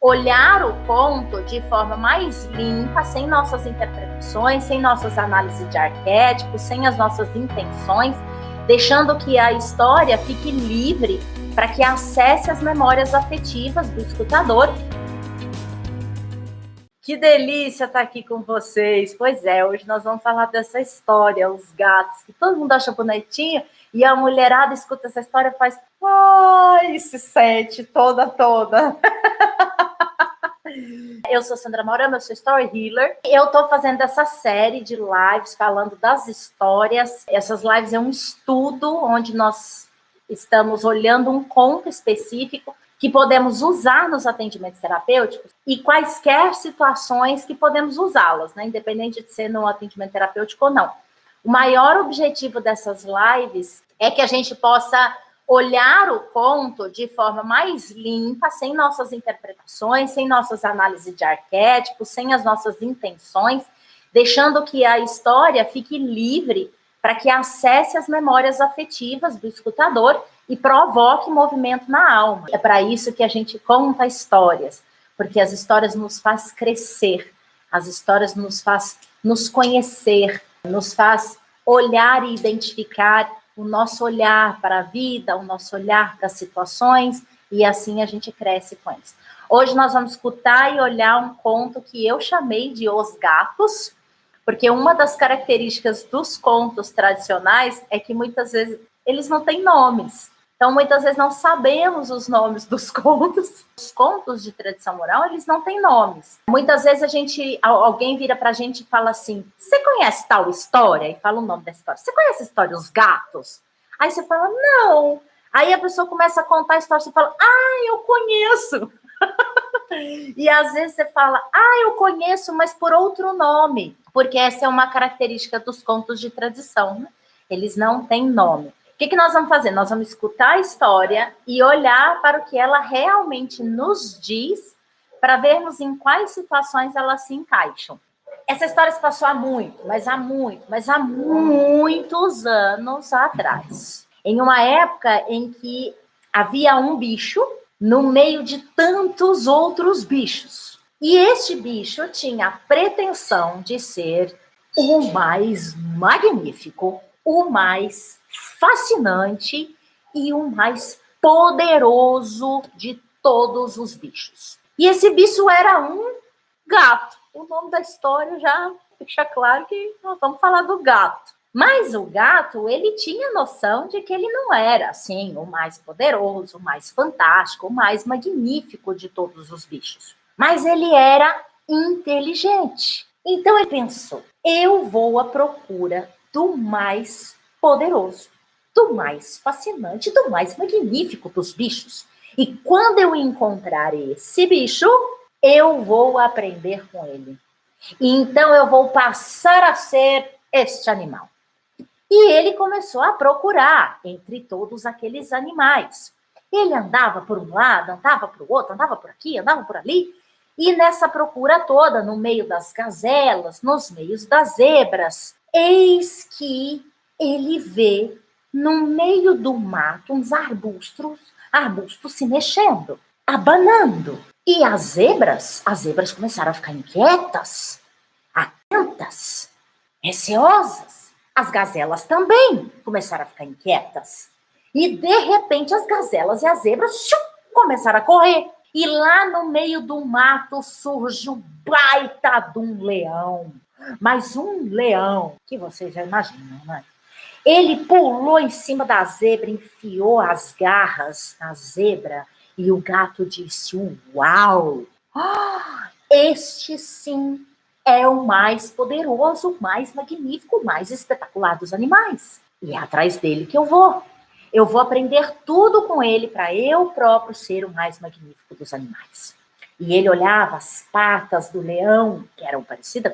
olhar o conto de forma mais limpa, sem nossas interpretações, sem nossas análises de arquétipos, sem as nossas intenções, deixando que a história fique livre para que acesse as memórias afetivas do escutador. Que delícia estar aqui com vocês. Pois é, hoje nós vamos falar dessa história, Os Gatos, que todo mundo acha bonitinho, e a mulherada escuta essa história e faz, ai, se sente toda. Eu sou Sandra Maurama, eu sou Story Healer. Eu tô fazendo essa série de lives falando das histórias. Essas lives é um estudo onde nós estamos olhando um conto específico que podemos usar nos atendimentos terapêuticos e quaisquer situações que podemos usá-las, né? Independente de ser no atendimento terapêutico ou não. O maior objetivo dessas lives é que a gente possa olhar o conto de forma mais limpa, sem nossas interpretações, sem nossas análises de arquétipos, sem as nossas intenções, deixando que a história fique livre para que acesse as memórias afetivas do escutador e provoque movimento na alma. É para isso que a gente conta histórias, porque as histórias nos faz crescer, as histórias nos faz nos conhecer, nos faz olhar e identificar o nosso olhar para a vida, o nosso olhar para as situações, e assim a gente cresce com eles. Hoje nós vamos escutar e olhar um conto que eu chamei de Os Gatos, porque uma das características dos contos tradicionais é que muitas vezes eles não têm nomes. Então, muitas vezes não sabemos os nomes dos contos. Os contos de tradição oral, eles não têm nomes. Muitas vezes alguém vira pra gente e fala assim, você conhece tal história? E fala o nome da história. Você conhece a história Os Gatos? Aí você fala, não. Aí a pessoa começa a contar a história, você fala, eu conheço. E às vezes você fala, eu conheço, mas por outro nome. Porque essa é uma característica dos contos de tradição, né? Eles não têm nome. O que nós vamos fazer? Nós vamos escutar a história e olhar para o que ela realmente nos diz, para vermos em quais situações elas se encaixam. Essa história se passou há muitos anos atrás. Em uma época em que havia um bicho no meio de tantos outros bichos. E este bicho tinha a pretensão de ser o mais magnífico, o mais fascinante e o mais poderoso de todos os bichos. E esse bicho era um gato. O nome da história já deixa claro que nós vamos falar do gato. Mas o gato, ele tinha noção de que ele não era, assim, o mais poderoso, o mais fantástico, o mais magnífico de todos os bichos. Mas ele era inteligente. Então ele pensou, eu vou à procura do mais poderoso, do mais fascinante, do mais magnífico dos bichos. E quando eu encontrar esse bicho, eu vou aprender com ele. E então eu vou passar a ser este animal. E ele começou a procurar entre todos aqueles animais. Ele andava por um lado, andava para o outro, andava por aqui, andava por ali. E nessa procura toda, no meio das gazelas, nos meios das zebras, eis que ele vê, no meio do mato, uns arbustos se mexendo, abanando. E as zebras começaram a ficar inquietas, atentas, receosas. As gazelas também começaram a ficar inquietas. E, de repente, as gazelas e as zebras começaram a correr. E lá no meio do mato surge um baita de um leão. Mas um leão, que vocês já imaginam, né? Ele pulou em cima da zebra, enfiou as garras na zebra e o gato disse, uau! Este sim é o mais poderoso, o mais magnífico, o mais espetacular dos animais. E é atrás dele que eu vou. Eu vou aprender tudo com ele para eu próprio ser o mais magnífico dos animais. E ele olhava as patas do leão, que eram parecidas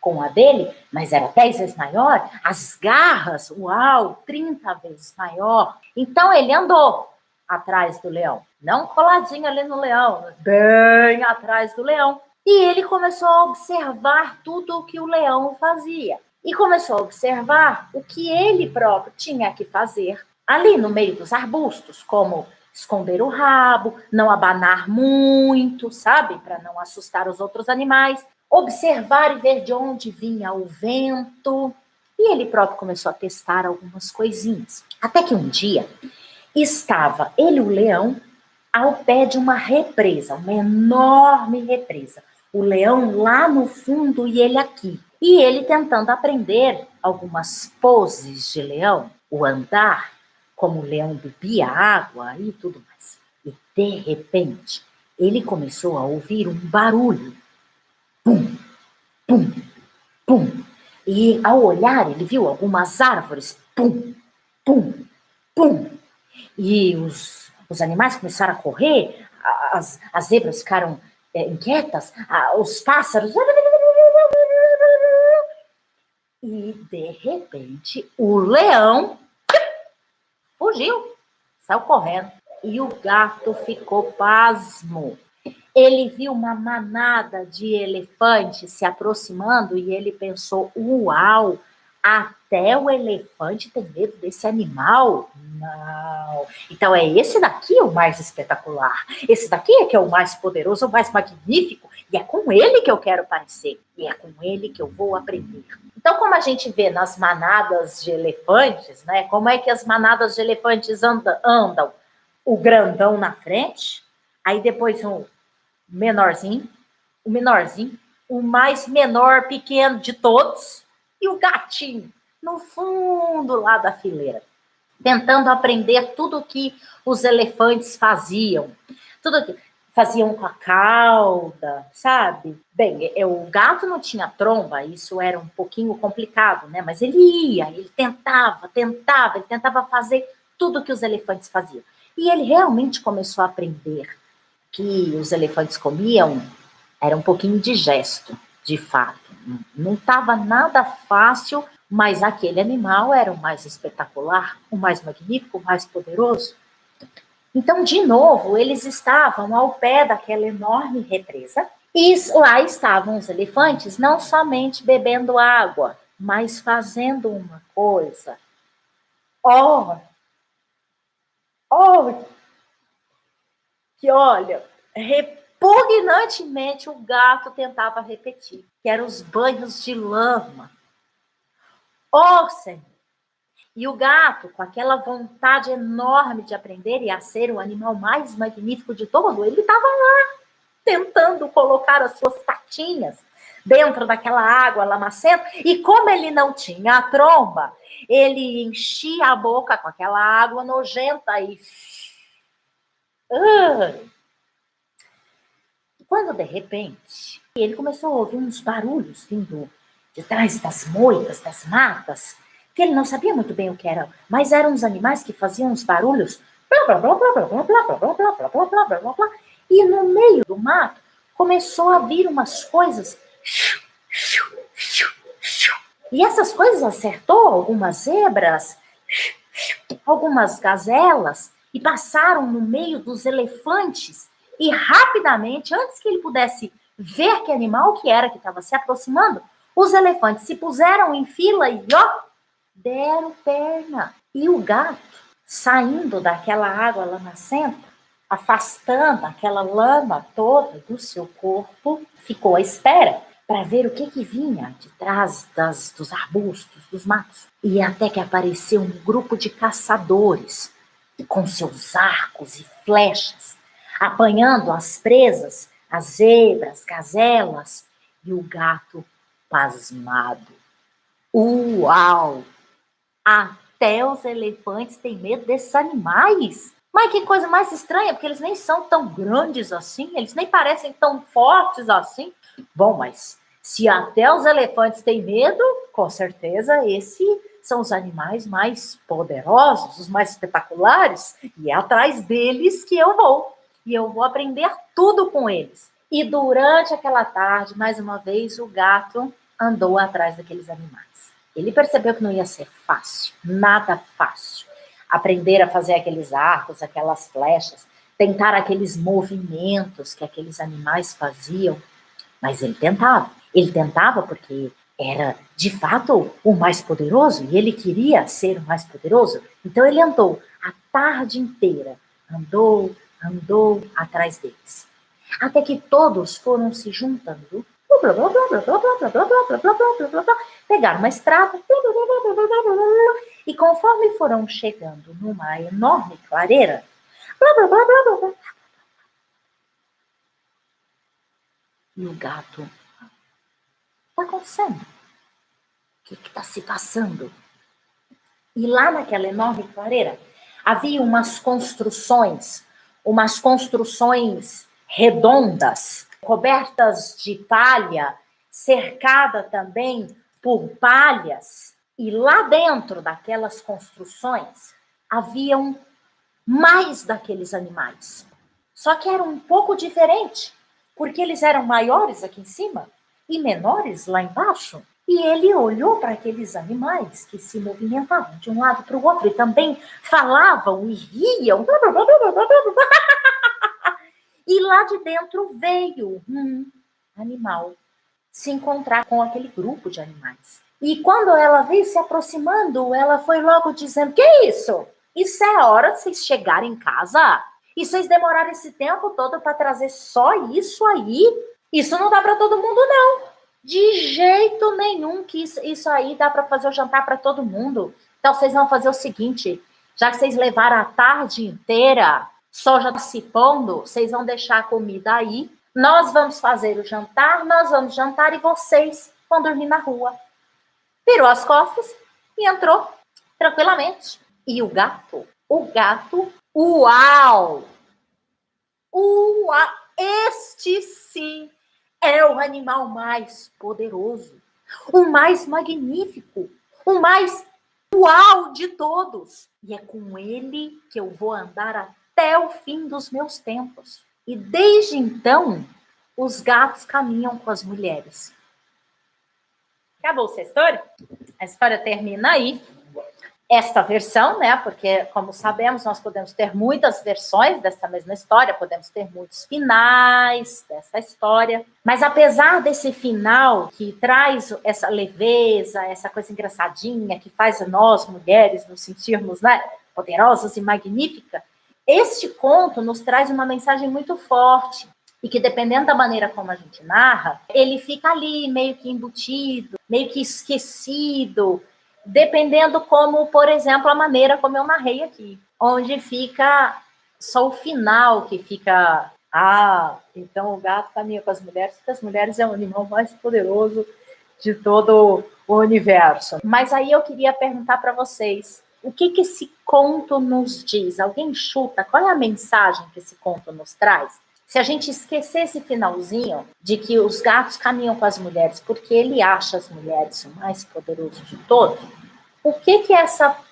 com a dele, mas era 10 vezes maior. As garras, uau, 30 vezes maior. Então ele andou atrás do leão. Não coladinho ali no leão, bem atrás do leão. E ele começou a observar tudo o que o leão fazia. E começou a observar o que ele próprio tinha que fazer ali no meio dos arbustos, como esconder o rabo, não abanar muito, sabe? Para não assustar os outros animais. Observar e ver de onde vinha o vento. E ele próprio começou a testar algumas coisinhas. Até que um dia estava ele, o leão, ao pé de uma represa, uma enorme represa. O leão lá no fundo e ele aqui. E ele tentando aprender algumas poses de leão, o andar, como o leão bebia água e tudo mais. E de repente, ele começou a ouvir um barulho. Pum, pum, pum. E ao olhar, ele viu algumas árvores. Pum, pum, pum. E os animais começaram a correr, as zebras ficaram inquietas, os pássaros. E, de repente, o leão fugiu, saiu correndo. E o gato ficou pasmo. Ele viu uma manada de elefantes se aproximando e ele pensou, uau, até o elefante tem medo desse animal? Não. Então é esse daqui o mais espetacular. Esse daqui é que é o mais poderoso, o mais magnífico. E é com ele que eu quero parecer. E é com ele que eu vou aprender. Então, como a gente vê nas manadas de elefantes, né? Como é que as manadas de elefantes andam? O grandão na frente, aí depois o menorzinho, o mais menor, pequeno de todos, e o gatinho no fundo lá da fileira, tentando aprender tudo que os elefantes faziam, tudo que faziam com a cauda, sabe? Bem, o gato não tinha tromba, isso era um pouquinho complicado, né? Mas ele ia, ele tentava fazer tudo que os elefantes faziam. E ele realmente começou a aprender que os elefantes comiam era um pouquinho de gesto, de fato. Não estava nada fácil, mas aquele animal era o mais espetacular, o mais magnífico, o mais poderoso. Então, de novo, eles estavam ao pé daquela enorme represa e lá estavam os elefantes não somente bebendo água, mas fazendo uma coisa. Que olha, repugnantemente o gato tentava repetir, que eram os banhos de lama. Senhor! E o gato, com aquela vontade enorme de aprender e a ser o animal mais magnífico de todo, ele estava lá, tentando colocar as suas patinhas dentro daquela água lamacenta, e como ele não tinha a tromba, ele enchia a boca com aquela água nojenta e... Quando, de repente, ele começou a ouvir uns barulhos vindo de trás das moitas, das matas, que ele não sabia muito bem o que eram, mas eram uns animais que faziam uns barulhos, e no meio do mato começou a vir umas coisas, e essas coisas acertou algumas zebras, algumas gazelas, e passaram no meio dos elefantes. E rapidamente, antes que ele pudesse ver que animal que era que estava se aproximando, os elefantes se puseram em fila e deram perna. E o gato, saindo daquela água lamacenta, afastando aquela lama toda do seu corpo, ficou à espera para ver o que vinha de trás dos arbustos, dos matos. E até que apareceu um grupo de caçadores com seus arcos e flechas, apanhando as presas, as zebras, gazelas, e o gato pasmado. Uau! Até os elefantes têm medo desses animais. Mas que coisa mais estranha, porque eles nem são tão grandes assim, eles nem parecem tão fortes assim. Bom, mas se até os elefantes têm medo, com certeza esses são os animais mais poderosos, os mais espetaculares, e é atrás deles que eu vou. E eu vou aprender tudo com eles. E durante aquela tarde, mais uma vez, o gato andou atrás daqueles animais. Ele percebeu que não ia ser fácil, nada fácil. Aprender a fazer aqueles arcos, aquelas flechas, tentar aqueles movimentos que aqueles animais faziam. Mas ele tentava. Ele tentava porque era, de fato, o mais poderoso e ele queria ser o mais poderoso. Então ele andou a tarde inteira, andou, andou atrás deles. Até que todos foram se juntando, pegaram uma estrada, e conforme foram chegando numa enorme clareira, e o gato, o que está acontecendo? O que está se passando? E lá naquela enorme clareira, havia umas construções redondas, cobertas de palha, cercada também por palhas. E lá dentro daquelas construções, haviam mais daqueles animais. Só que era um pouco diferente, porque eles eram maiores aqui em cima e menores lá embaixo. E ele olhou para aqueles animais que se movimentavam de um lado para o outro e também falavam e riam. E lá de dentro veio um animal se encontrar com aquele grupo de animais. E quando ela veio se aproximando, ela foi logo dizendo: que é isso? Isso é hora de vocês chegarem em casa? E vocês demoraram esse tempo todo para trazer só isso aí? Isso não dá para todo mundo, não. De jeito nenhum que isso aí dá para fazer o jantar para todo mundo. Então vocês vão fazer o seguinte, já que vocês levaram a tarde inteira só já se pondo, vocês vão deixar a comida aí, nós vamos fazer o jantar, nós vamos jantar e vocês vão dormir na rua. Virou as costas e entrou tranquilamente. E o gato, uau! Uau! Este sim é o animal mais poderoso, o mais magnífico, o mais uau de todos. E é com ele que eu vou andar até o fim dos meus tempos. E desde então, os gatos caminham com as mulheres. Acabou-se a história? A história termina aí. Esta versão, né? Porque, como sabemos, nós podemos ter muitas versões dessa mesma história, podemos ter muitos finais dessa história. Mas apesar desse final que traz essa leveza, essa coisa engraçadinha, que faz nós, mulheres, nos sentirmos, né, poderosas e magníficas, este conto nos traz uma mensagem muito forte e que, dependendo da maneira como a gente narra, ele fica ali meio que embutido, meio que esquecido, dependendo como, por exemplo, a maneira como eu narrei aqui, onde fica só o final que fica, então o gato caminha com as mulheres, porque as mulheres é o animal mais poderoso de todo o universo. Mas aí eu queria perguntar para vocês, o que esse conto nos diz? Alguém chuta? Qual é a mensagem que esse conto nos traz? Se a gente esquecer esse finalzinho de que os gatos caminham com as mulheres porque ele acha as mulheres o mais poderoso de todos, o que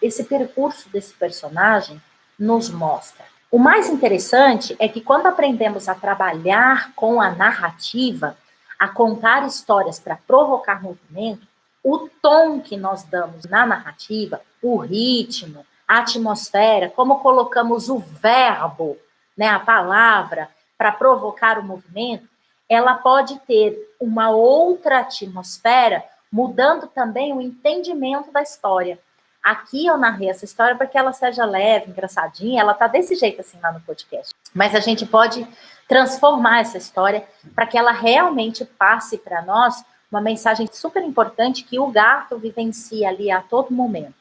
esse percurso desse personagem nos mostra? O mais interessante é que quando aprendemos a trabalhar com a narrativa, a contar histórias para provocar movimento, o tom que nós damos na narrativa, o ritmo, a atmosfera, como colocamos o verbo, né, a palavra, para provocar o movimento, ela pode ter uma outra atmosfera, mudando também o entendimento da história. Aqui eu narrei essa história para que ela seja leve, engraçadinha, ela está desse jeito assim lá no podcast. Mas a gente pode transformar essa história para que ela realmente passe para nós uma mensagem super importante que o gato vivencia ali a todo momento.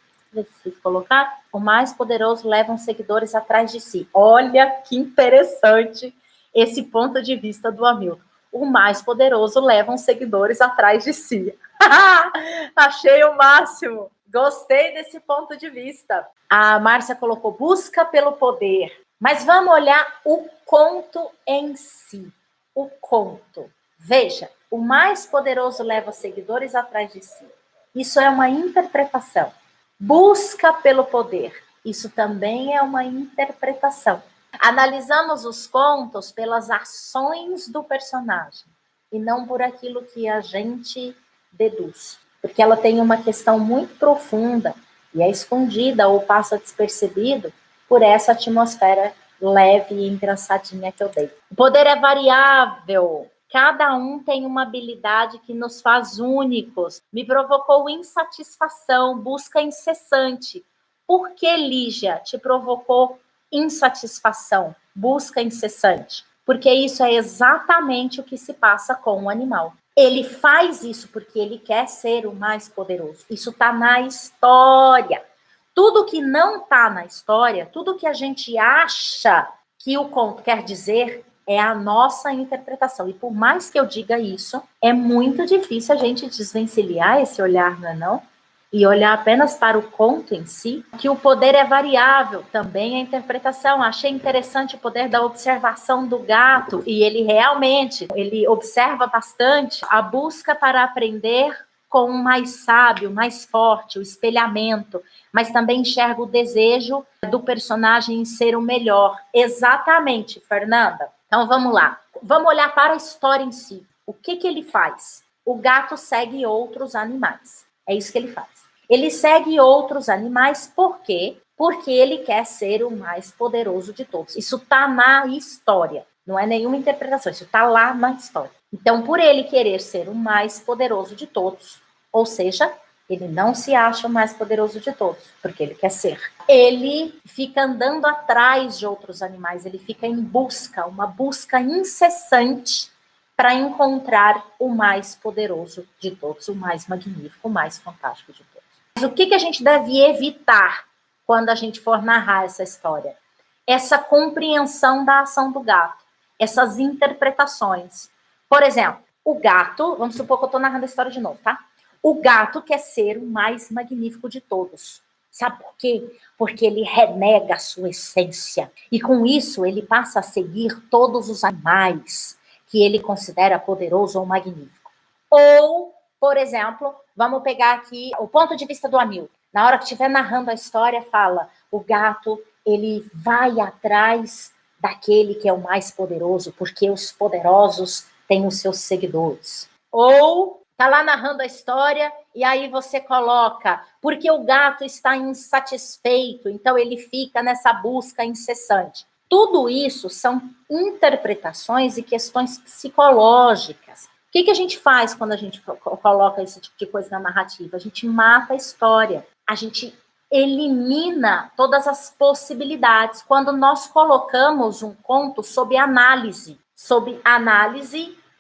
Se colocar, o mais poderoso leva os seguidores atrás de si. Olha que interessante esse ponto de vista do Hamilton. O mais poderoso leva os seguidores atrás de si. Achei o máximo. Gostei desse ponto de vista. A Márcia colocou busca pelo poder. Mas vamos olhar o conto em si. O conto. Veja, o mais poderoso leva seguidores atrás de si. Isso é uma interpretação. Busca pelo poder. Isso também é uma interpretação. Analisamos os contos pelas ações do personagem e não por aquilo que a gente deduz. Porque ela tem uma questão muito profunda e é escondida ou passa despercebido por essa atmosfera leve e engraçadinha que eu dei. O poder é variável. Cada um tem uma habilidade que nos faz únicos. Me provocou insatisfação, busca incessante. Por que, Lígia, te provocou insatisfação, busca incessante, porque isso é exatamente o que se passa com o animal. Ele faz isso porque ele quer ser o mais poderoso. Isso está na história. Tudo que não está na história, tudo que a gente acha que o conto quer dizer, é a nossa interpretação. E por mais que eu diga isso, é muito difícil a gente desvencilhar esse olhar, não é não? E olhar apenas para o conto em si, que o poder é variável, também a interpretação. Achei interessante o poder da observação do gato, e ele realmente, ele observa bastante a busca para aprender com o mais sábio, mais forte, o espelhamento, mas também enxerga o desejo do personagem em ser o melhor. Exatamente, Fernanda. Então vamos lá, vamos olhar para a história em si. O que ele faz? O gato segue outros animais. É isso que ele faz. Ele segue outros animais por quê? Porque ele quer ser o mais poderoso de todos. Isso está na história, não é nenhuma interpretação, isso está lá na história. Então, por ele querer ser o mais poderoso de todos, ou seja, ele não se acha o mais poderoso de todos, porque ele quer ser. Ele fica andando atrás de outros animais, ele fica em busca, uma busca incessante para encontrar o mais poderoso de todos, o mais magnífico, o mais fantástico de todos. Mas o que a gente deve evitar quando a gente for narrar essa história? Essa compreensão da ação do gato, essas interpretações. Por exemplo, o gato, vamos supor que eu estou narrando a história de novo, tá? O gato quer ser o mais magnífico de todos. Sabe por quê? Porque ele renega a sua essência. E com isso, ele passa a seguir todos os animais que ele considera poderoso ou magnífico. Ou, por exemplo, vamos pegar aqui o ponto de vista do Hamilton. Na hora que estiver narrando a história, fala, o gato, ele vai atrás daquele que é o mais poderoso, porque os poderosos têm os seus seguidores. Ou tá lá narrando a história e aí você coloca, porque o gato está insatisfeito, então ele fica nessa busca incessante. Tudo isso são interpretações e questões psicológicas. O que a gente faz quando a gente coloca esse tipo de coisa na narrativa? A gente mata a história, a gente elimina todas as possibilidades. Quando nós colocamos um conto sob análise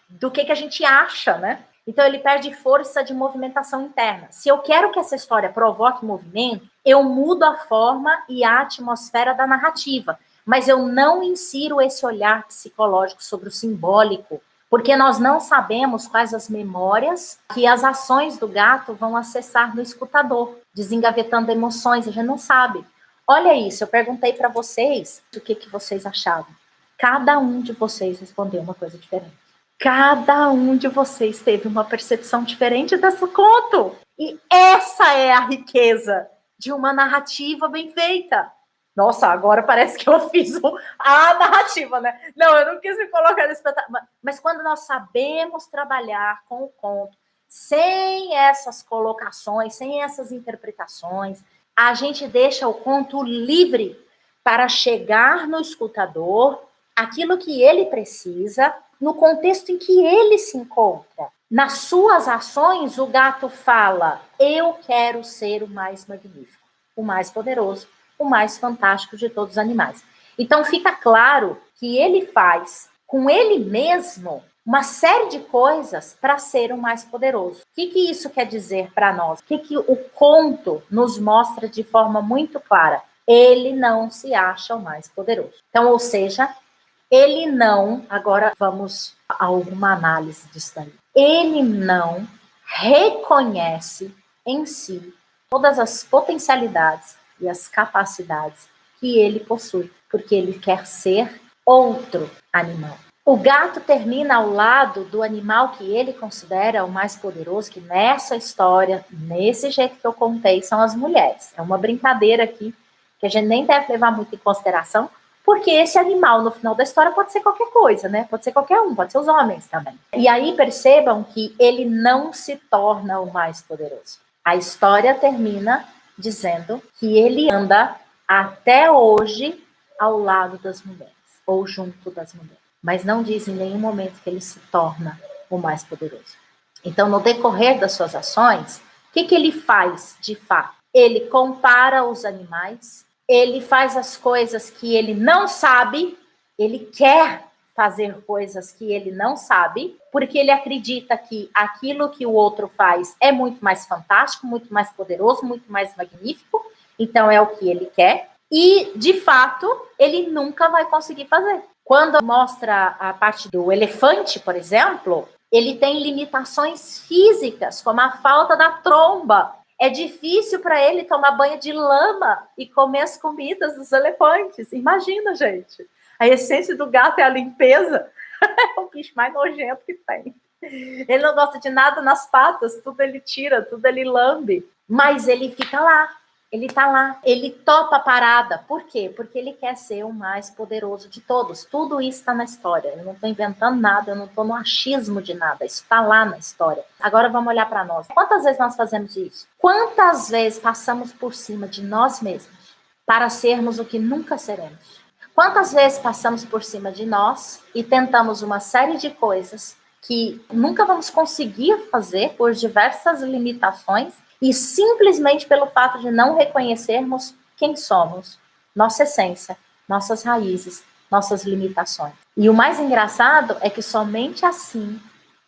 do que a gente acha, né? Então, ele perde força de movimentação interna. Se eu quero que essa história provoque movimento, eu mudo a forma e a atmosfera da narrativa, mas eu não insiro esse olhar psicológico sobre o simbólico, porque nós não sabemos quais as memórias que as ações do gato vão acessar no escutador, desengavetando emoções, a gente não sabe. Olha isso, eu perguntei para vocês o que vocês achavam. Cada um de vocês respondeu uma coisa diferente. Cada um de vocês teve uma percepção diferente desse conto. E essa é a riqueza de uma narrativa bem feita. Nossa, agora parece que eu fiz a narrativa, né? Não, eu não quis me colocar nesse espetáculo. Mas quando nós sabemos trabalhar com o conto, sem essas colocações, sem essas interpretações, a gente deixa o conto livre para chegar no escutador aquilo que ele precisa, no contexto em que ele se encontra. Nas suas ações, o gato fala, eu quero ser o mais magnífico, o mais poderoso, o mais fantástico de todos os animais. Então, fica claro que ele faz com ele mesmo uma série de coisas para ser o mais poderoso. O que isso quer dizer para nós? O que o conto nos mostra de forma muito clara? Ele não se acha o mais poderoso. Então, ou seja, ele não, agora vamos a alguma análise disso daí. Ele não reconhece em si todas as potencialidades e as capacidades que ele possui, porque ele quer ser outro animal. O gato termina ao lado do animal que ele considera o mais poderoso, que nessa história, nesse jeito que eu contei, são as mulheres. É uma brincadeira aqui que a gente nem deve levar muito em consideração, porque esse animal, no final da história, pode ser qualquer coisa, né? Pode ser qualquer um, pode ser os homens também. E aí percebam que ele não se torna o mais poderoso. A história termina dizendo que ele anda até hoje ao lado das mulheres, ou junto das mulheres. Mas não diz em nenhum momento que ele se torna o mais poderoso. Então, no decorrer das suas ações, o que ele faz de fato? Ele compara os animais, ele faz as coisas que ele não sabe, ele quer fazer coisas que ele não sabe, porque ele acredita que aquilo que o outro faz é muito mais fantástico, muito mais poderoso, muito mais magnífico, então é o que ele quer, e, de fato, ele nunca vai conseguir fazer. Quando mostra a parte do elefante, por exemplo, ele tem limitações físicas, como a falta da tromba. É difícil para ele tomar banho de lama e comer as comidas dos elefantes. Imagina, gente. A essência do gato é a limpeza. É o bicho mais nojento que tem. Ele não gosta de nada nas patas, tudo ele tira, tudo ele lambe. Mas ele fica lá. Ele tá lá, ele topa a parada. Por quê? Porque ele quer ser o mais poderoso de todos. Tudo isso está na história. Eu não estou inventando nada, eu não estou no achismo de nada. Isso está lá na história. Agora vamos olhar para nós. Quantas vezes nós fazemos isso? Quantas vezes passamos por cima de nós mesmos para sermos o que nunca seremos? Quantas vezes passamos por cima de nós e tentamos uma série de coisas que nunca vamos conseguir fazer por diversas limitações, e simplesmente pelo fato de não reconhecermos quem somos, nossa essência, nossas raízes, nossas limitações. E o mais engraçado é que somente assim,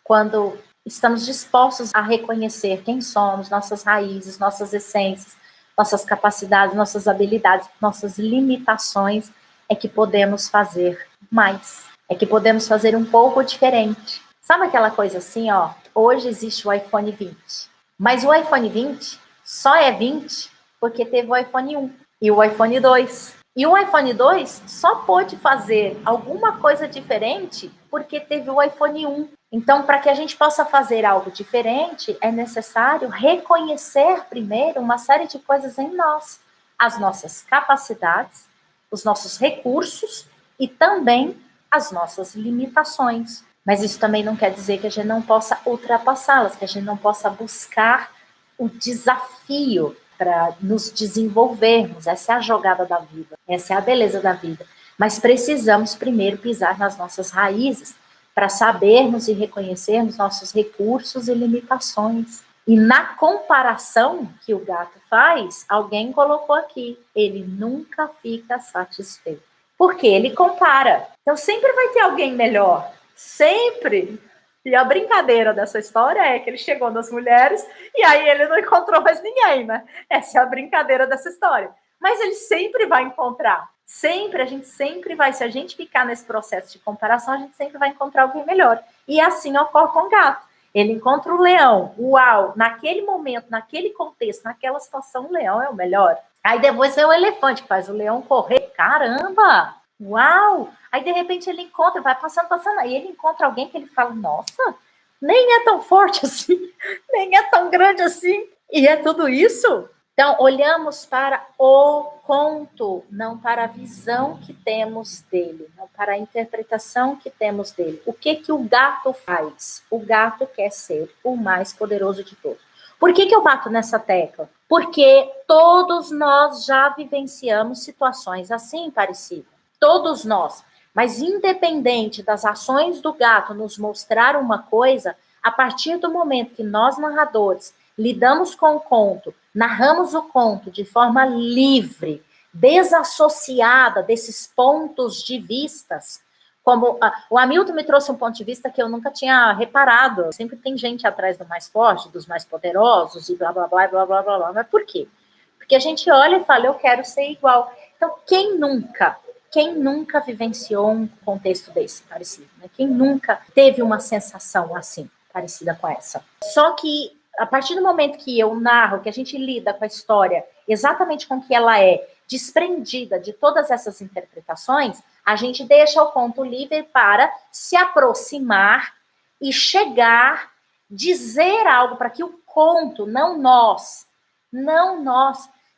quando estamos dispostos a reconhecer quem somos, nossas raízes, nossas essências, nossas capacidades, nossas habilidades, nossas limitações, é que podemos fazer mais. É que podemos fazer um pouco diferente. Sabe aquela coisa assim, ó? Hoje existe o iPhone 20. Mas o iPhone 20 só é 20 porque teve o iPhone 1 e o iPhone 2. E o iPhone 2 só pôde fazer alguma coisa diferente porque teve o iPhone 1. Então, para que a gente possa fazer algo diferente, é necessário reconhecer primeiro uma série de coisas em nós. As nossas capacidades, os nossos recursos e também as nossas limitações. Mas isso também não quer dizer que a gente não possa ultrapassá-las, que a gente não possa buscar o desafio para nos desenvolvermos. Essa é a jogada da vida, essa é a beleza da vida. Mas precisamos primeiro pisar nas nossas raízes para sabermos e reconhecermos nossos recursos e limitações. E na comparação que o gato faz, alguém colocou aqui, ele nunca fica satisfeito. Porque ele compara. Então sempre vai ter alguém melhor. Sempre. E a brincadeira dessa história é que ele chegou nas mulheres e aí ele não encontrou mais ninguém, né? Essa é a brincadeira dessa história. Mas ele sempre vai encontrar. Sempre, a gente sempre vai. Se a gente ficar nesse processo de comparação, a gente sempre vai encontrar alguém melhor. E assim ocorre com o gato. Ele encontra o leão. Uau! Naquele momento, naquele contexto, naquela situação, o leão é o melhor. Aí depois vem o elefante que faz o leão correr. Caramba! Uau! Aí, de repente, ele encontra, vai passando, aí ele encontra alguém que ele fala, nossa, nem é tão forte assim, nem é tão grande assim, e é tudo isso? Então, olhamos para o conto, não para a visão que temos dele, não para a interpretação que temos dele. O que o gato faz? O gato quer ser o mais poderoso de todos. Por que eu bato nessa tecla? Porque todos nós já vivenciamos situações assim parecidas. Todos nós. Mas independente das ações do gato nos mostrar uma coisa, a partir do momento que nós, narradores, lidamos com o conto, narramos o conto de forma livre, desassociada desses pontos de vistas, como o Hamilton me trouxe um ponto de vista que eu nunca tinha reparado. Sempre tem gente atrás do mais forte, dos mais poderosos, e blá, blá, blá, blá, blá, blá, blá. Mas por quê? Porque a gente olha e fala, eu quero ser igual. Então, quem nunca vivenciou um contexto desse, parecido? Né? Quem nunca teve uma sensação assim, parecida com essa? Só que, a partir do momento que eu narro, que a gente lida com a história exatamente com que ela é, desprendida de todas essas interpretações, a gente deixa o conto livre para se aproximar e chegar, dizer algo para que o conto, não nós,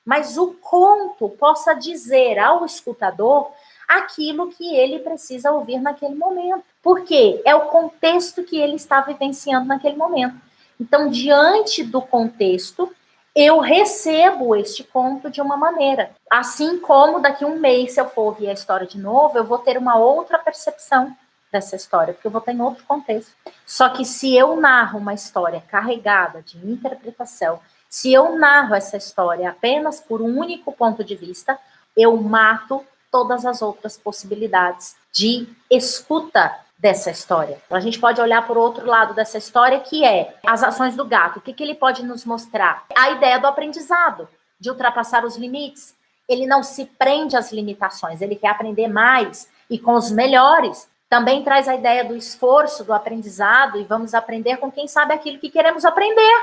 mas o conto possa dizer ao escutador aquilo que ele precisa ouvir naquele momento. Por quê? É o contexto que ele está vivenciando naquele momento. Então, diante do contexto, eu recebo este conto de uma maneira. Assim como daqui a um mês, se eu for ouvir a história de novo, eu vou ter uma outra percepção dessa história, porque eu vou estar em outro contexto. Só que se eu narro uma história carregada de interpretação, se eu narro essa história apenas por um único ponto de vista, eu mato todas as outras possibilidades de escuta dessa história. A gente pode olhar por outro lado dessa história, que é as ações do gato. O que ele pode nos mostrar? A ideia do aprendizado, de ultrapassar os limites. Ele não se prende às limitações, ele quer aprender mais e com os melhores. Também traz a ideia do esforço, do aprendizado, e vamos aprender com quem sabe aquilo que queremos aprender.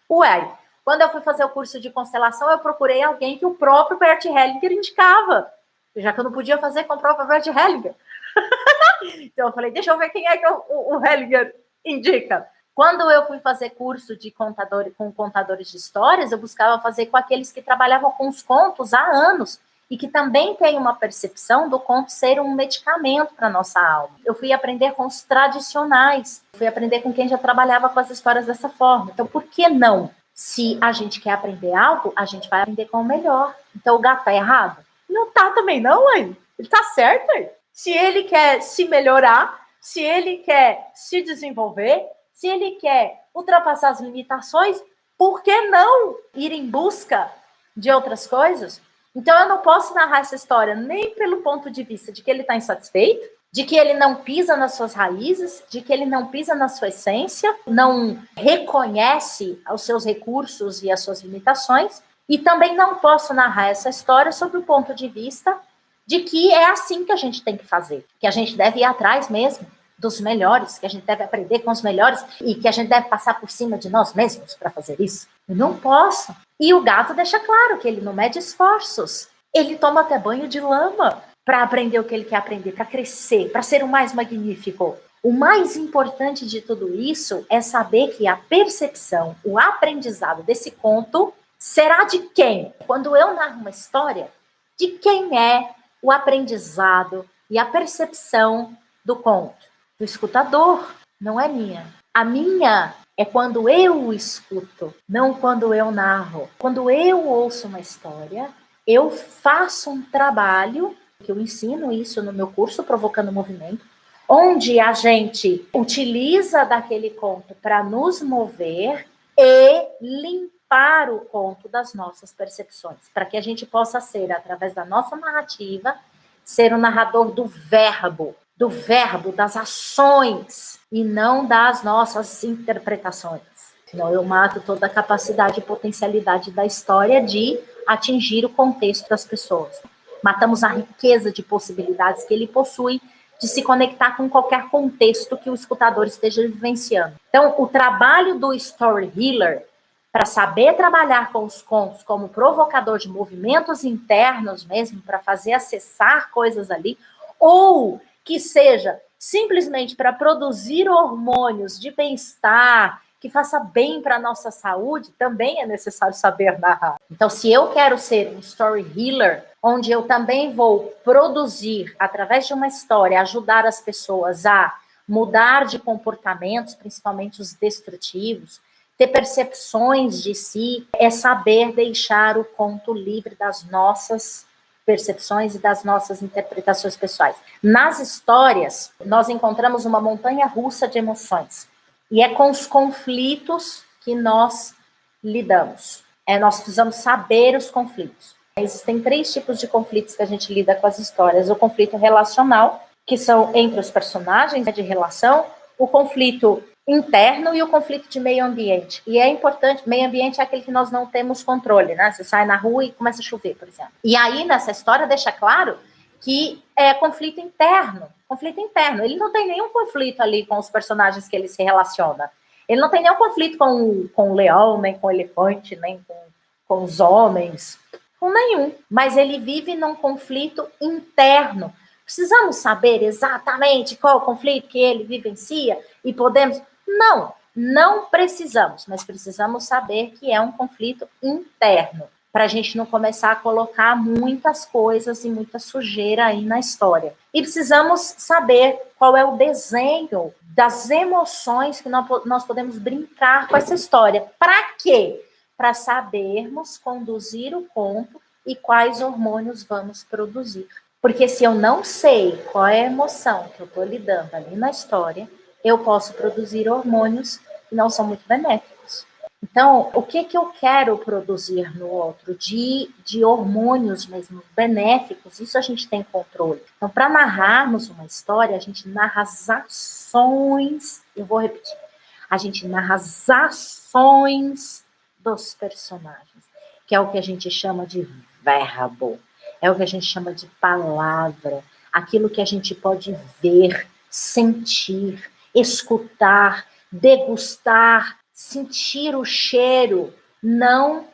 Ué, quando eu fui fazer o curso de constelação, eu procurei alguém que o próprio Bert Hellinger indicava, já que eu não podia fazer com o próprio Bert Hellinger. Então eu falei, deixa eu ver quem é que o Hellinger indica. Quando eu fui fazer curso de com contadores de histórias, eu buscava fazer com aqueles que trabalhavam com os contos há anos e que também têm uma percepção do conto ser um medicamento para a nossa alma. Eu fui aprender com os tradicionais, fui aprender com quem já trabalhava com as histórias dessa forma. Então, por que não? Se a gente quer aprender algo, a gente vai aprender com o melhor. Então, o gato tá errado? Não tá também não, aí. Ele tá certo aí. Se ele quer se melhorar, se ele quer se desenvolver, se ele quer ultrapassar as limitações, por que não ir em busca de outras coisas? Então, eu não posso narrar essa história nem pelo ponto de vista de que ele está insatisfeito, de que ele não pisa nas suas raízes, de que ele não pisa na sua essência, não reconhece os seus recursos e as suas limitações, e também não posso narrar essa história sob o ponto de vista de que é assim que a gente tem que fazer, que a gente deve ir atrás mesmo dos melhores, que a gente deve aprender com os melhores e que a gente deve passar por cima de nós mesmos para fazer isso. Eu não posso. E o gato deixa claro que ele não mede esforços. Ele toma até banho de lama para aprender o que ele quer aprender, para crescer, para ser o mais magnífico. O mais importante de tudo isso é saber que a percepção, o aprendizado desse conto será de quem? Quando eu narro uma história, de quem é o aprendizado e a percepção do conto? Do escutador, não é minha. A minha é quando eu escuto, não quando eu narro. Quando eu ouço uma história, eu faço um trabalho, que eu ensino isso no meu curso Provocando Movimento, onde a gente utiliza daquele conto para nos mover e limpar o conto das nossas percepções, para que a gente possa ser, através da nossa narrativa, ser o narrador do verbo, das ações, e não das nossas interpretações. Senão eu mato toda a capacidade e potencialidade da história de atingir o contexto das pessoas. Matamos a riqueza de possibilidades que ele possui de se conectar com qualquer contexto que o escutador esteja vivenciando. Então, o trabalho do story healer, para saber trabalhar com os contos como provocador de movimentos internos mesmo, para fazer acessar coisas ali, ou que seja simplesmente para produzir hormônios de bem-estar, que faça bem para a nossa saúde, também é necessário saber narrar. Então, se eu quero ser um story healer, onde eu também vou produzir, através de uma história, ajudar as pessoas a mudar de comportamentos, principalmente os destrutivos, ter percepções de si, é saber deixar o conto livre das nossas percepções e das nossas interpretações pessoais. Nas histórias, nós encontramos uma montanha russa de emoções. E é com os conflitos que nós lidamos. Nós precisamos saber os conflitos. Existem 3 tipos de conflitos que a gente lida com as histórias. O conflito relacional, que são entre os personagens de relação, o conflito interno e o conflito de meio ambiente. E é importante, meio ambiente é aquele que nós não temos controle, né? Você sai na rua e começa a chover, por exemplo. E aí, nessa história, deixa claro que é conflito interno. Conflito interno. Ele não tem nenhum conflito ali com os personagens que ele se relaciona. Ele não tem nenhum conflito com o leão, nem com o elefante, nem com os homens, com nenhum. Mas ele vive num conflito interno. Precisamos saber exatamente qual o conflito que ele vivencia e podemos... Não precisamos, mas precisamos saber que é um conflito interno, para a gente não começar a colocar muitas coisas e muita sujeira aí na história. E precisamos saber qual é o desenho das emoções que nós podemos brincar com essa história. Para quê? Para sabermos conduzir o conto e quais hormônios vamos produzir. Porque se eu não sei qual é a emoção que eu estou lidando ali na história, eu posso produzir hormônios que não são muito benéficos. Então, o que eu quero produzir no outro? De hormônios mesmo, benéficos, isso a gente tem controle. Então, para narrarmos uma história, a gente narra as ações, eu vou repetir, a gente narra as ações dos personagens, que é o que a gente chama de verbo, é o que a gente chama de palavra, aquilo que a gente pode ver, sentir, escutar, degustar, sentir o cheiro, não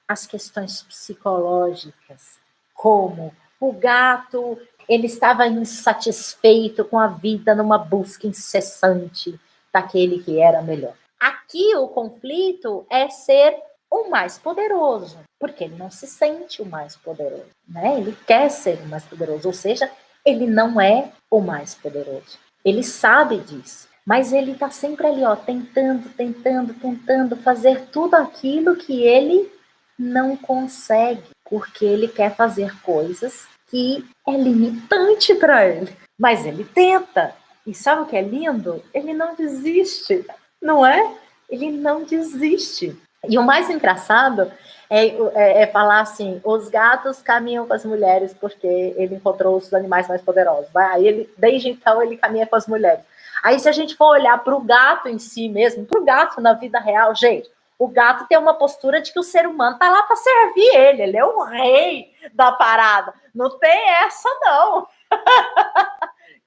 as questões psicológicas, como o gato, ele estava insatisfeito com a vida numa busca incessante daquele que era melhor. Aqui o conflito é ser o mais poderoso, porque ele não se sente o mais poderoso, né? Ele quer ser o mais poderoso, ou seja, ele não é o mais poderoso. Ele sabe disso. Mas ele está sempre ali, ó, tentando fazer tudo aquilo que ele não consegue, porque ele quer fazer coisas que é limitante para ele. Mas ele tenta. E sabe o que é lindo? Ele não desiste, não é? Ele não desiste. E o mais engraçado é falar assim, os gatos caminham com as mulheres porque ele encontrou os animais mais poderosos. Aí ele, desde então ele caminha com as mulheres. Aí, se a gente for olhar para o gato em si mesmo, para o gato na vida real, gente, o gato tem uma postura de que o ser humano tá lá para servir ele é o rei da parada. Não tem essa, não.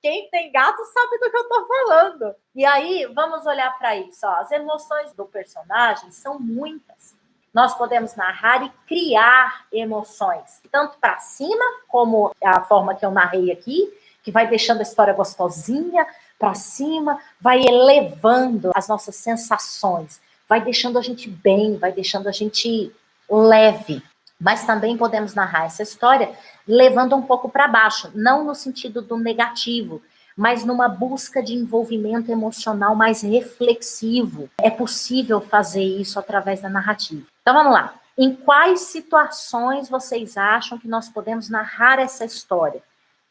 Quem tem gato sabe do que eu tô falando. E aí, vamos olhar para isso. Ó. As emoções do personagem são muitas. Nós podemos narrar e criar emoções, tanto para cima, como a forma que eu narrei aqui, que vai deixando a história gostosinha, para cima, vai elevando as nossas sensações, vai deixando a gente bem, vai deixando a gente leve. Mas também podemos narrar essa história levando um pouco para baixo, não no sentido do negativo, mas numa busca de envolvimento emocional mais reflexivo. É possível fazer isso através da narrativa. Então vamos lá. Em quais situações vocês acham que nós podemos narrar essa história?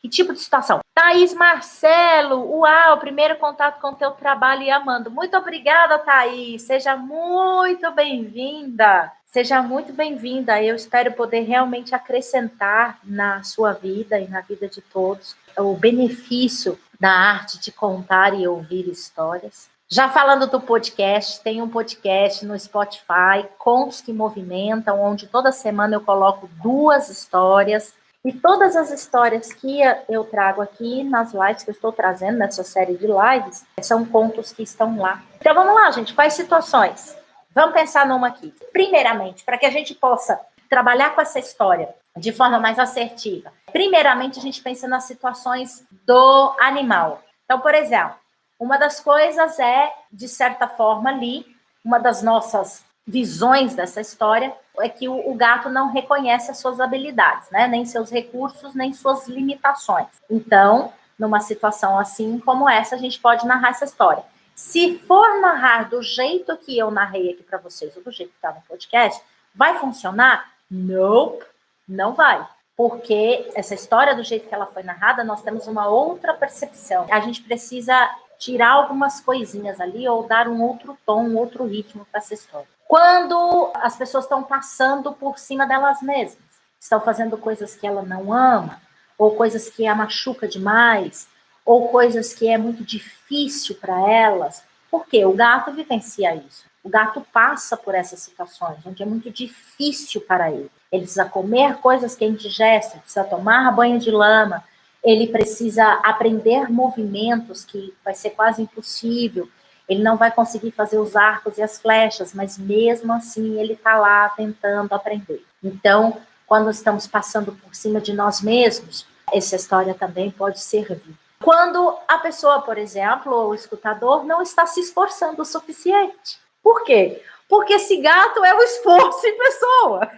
Que tipo de situação? Thaís Marcelo, uau, primeiro contato com o teu trabalho e amando. Muito obrigada, Thaís. Seja muito bem-vinda. Seja muito bem-vinda. Eu espero poder realmente acrescentar na sua vida e na vida de todos o benefício da arte de contar e ouvir histórias. Já falando do podcast, tem um podcast no Spotify, Contos que Movimentam, onde toda semana eu coloco 2 histórias. E todas as histórias que eu trago aqui nas lives que eu estou trazendo, nessa série de lives, são contos que estão lá. Então vamos lá, gente. Quais situações? Vamos pensar numa aqui. Primeiramente, para que a gente possa trabalhar com essa história de forma mais assertiva. Primeiramente, a gente pensa nas situações do animal. Então, por exemplo, uma das coisas é, de certa forma ali, uma das nossas visões dessa história é que o gato não reconhece as suas habilidades, né? Nem seus recursos, nem suas limitações. Então, numa situação assim como essa, a gente pode narrar essa história. Se for narrar do jeito que eu narrei aqui para vocês, ou do jeito que está no podcast, vai funcionar? Nope, não vai. Porque essa história, do jeito que ela foi narrada, nós temos uma outra percepção. A gente precisa tirar algumas coisinhas ali ou dar um outro tom, um outro ritmo para essa história. Quando as pessoas estão passando por cima delas mesmas, estão fazendo coisas que ela não ama, ou coisas que a machuca demais, ou coisas que é muito difícil para elas, porque o gato vivencia isso. O gato passa por essas situações, onde é muito difícil para ele. Ele precisa comer coisas que é indigestas, precisa tomar banho de lama, ele precisa aprender movimentos que vai ser quase impossível, ele não vai conseguir fazer os arcos e as flechas, mas mesmo assim ele está lá tentando aprender. Então, quando estamos passando por cima de nós mesmos, essa história também pode servir. Quando a pessoa, por exemplo, ou o escutador, não está se esforçando o suficiente. Por quê? Porque esse gato é o esforço em pessoa.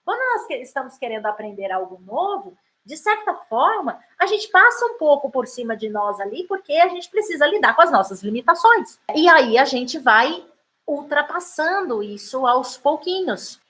Quando nós estamos querendo aprender algo novo, de certa forma, a gente passa um pouco por cima de nós ali, porque a gente precisa lidar com as nossas limitações. E aí a gente vai ultrapassando isso aos pouquinhos.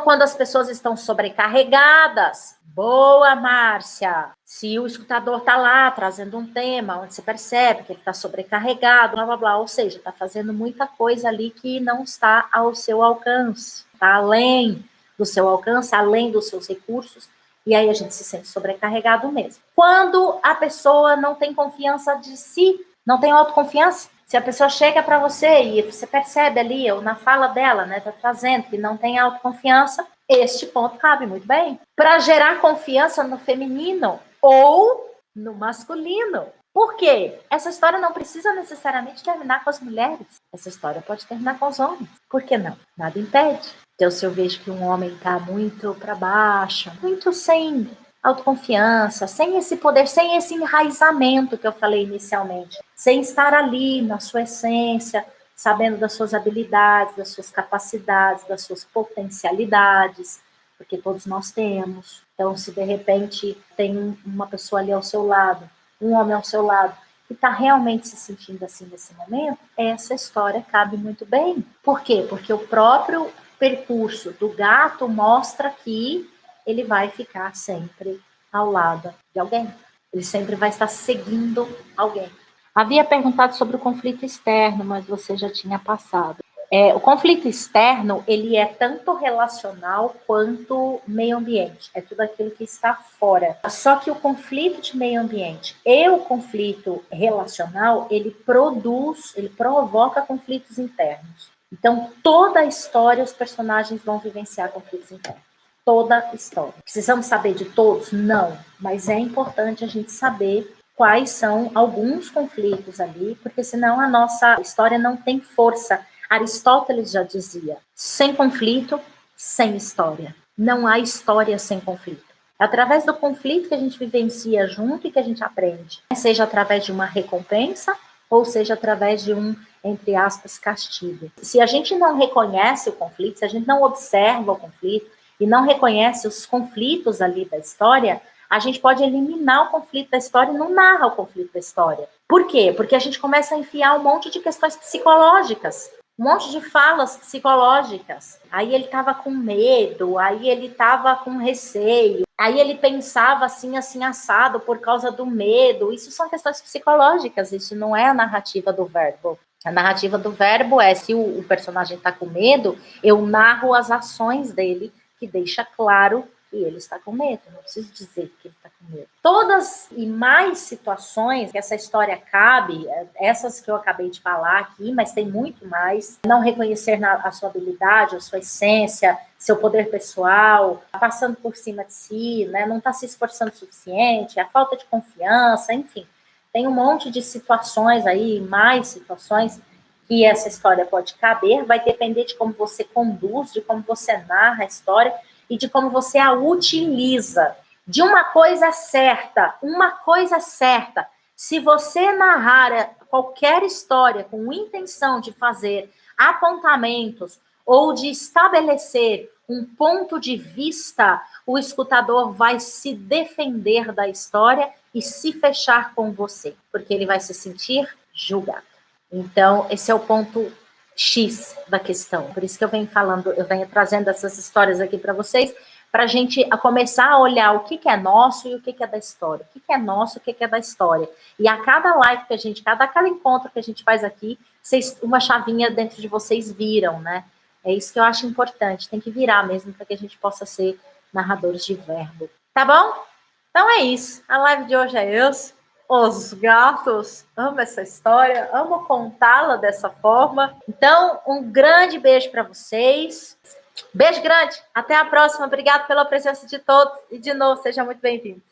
Quando as pessoas estão sobrecarregadas. Boa, Márcia. Se o escutador está lá trazendo um tema onde você percebe que ele está sobrecarregado, blá, blá, blá, ou seja, está fazendo muita coisa ali que não está ao seu alcance, está além do seu alcance, além dos seus recursos, e aí a gente se sente sobrecarregado mesmo. Quando a pessoa não tem confiança de si, não tem autoconfiança, se a pessoa chega para você e você percebe ali, ou na fala dela, né, tá trazendo que não tem autoconfiança, este ponto cabe muito bem. Para gerar confiança no feminino ou no masculino. Por quê? Essa história não precisa necessariamente terminar com as mulheres. Essa história pode terminar com os homens. Por que não? Nada impede. Então, se eu vejo que um homem está muito para baixo, muito sem autoconfiança, sem esse poder, sem esse enraizamento que eu falei inicialmente, sem estar ali na sua essência, sabendo das suas habilidades, das suas capacidades, das suas potencialidades, porque todos nós temos. Então, se de repente tem uma pessoa ali ao seu lado, um homem ao seu lado, que está realmente se sentindo assim nesse momento, essa história cabe muito bem. Por quê? Porque o próprio percurso do gato mostra que ele vai ficar sempre ao lado de alguém. Ele sempre vai estar seguindo alguém. Havia perguntado sobre o conflito externo, mas você já tinha passado. O conflito externo, ele é tanto relacional quanto meio ambiente. É tudo aquilo que está fora. Só que o conflito de meio ambiente e o conflito relacional, ele provoca conflitos internos. Então, toda a história, os personagens vão vivenciar conflitos internos. Toda a história. Precisamos saber de todos? Não. Mas é importante a gente saber quais são alguns conflitos ali, porque senão a nossa história não tem força. Aristóteles já dizia, sem conflito, sem história. Não há história sem conflito. É através do conflito que a gente vivencia junto e que a gente aprende. Seja através de uma recompensa, ou seja através de um, entre aspas, castigo. Se a gente não reconhece o conflito, se a gente não observa o conflito, e não reconhece os conflitos ali da história, a gente pode eliminar o conflito da história e não narra o conflito da história. Por quê? Porque a gente começa a enfiar um monte de questões psicológicas, um monte de falas psicológicas. Aí ele estava com medo, aí ele estava com receio, aí ele pensava assim, assim, assado por causa do medo. Isso são questões psicológicas, isso não é a narrativa do verbo. A narrativa do verbo é, se o personagem está com medo, eu narro as ações dele, que deixa claro que ele está com medo, não preciso dizer que ele está com medo. Todas e mais situações que essa história cabe, essas que eu acabei de falar aqui, mas tem muito mais, não reconhecer a sua habilidade, a sua essência, seu poder pessoal, passando por cima de si, né, não está se esforçando o suficiente, a falta de confiança, enfim, tem um monte de situações aí, mais situações que essa história pode caber, vai depender de como você conduz, de como você narra a história e de como você a utiliza. De uma coisa certa, se você narrar qualquer história com intenção de fazer apontamentos ou de estabelecer um ponto de vista, o escutador vai se defender da história e se fechar com você, porque ele vai se sentir julgado. Então, esse é o ponto X da questão. Por isso que eu venho trazendo essas histórias aqui para vocês, para a gente começar a olhar o que é nosso e o que é da história. O que é nosso, o que é da história. E a cada live que a gente, cada encontro que a gente faz aqui, uma chavinha dentro de vocês viram, né? É isso que eu acho importante. Tem que virar mesmo para que a gente possa ser narradores de verbo. Tá bom? Então é isso. A live de hoje é isso. Os gatos, amo essa história, amo contá-la dessa forma. Então, um grande beijo para vocês. Beijo grande, até a próxima. Obrigada pela presença de todos e, de novo, seja muito bem-vindo.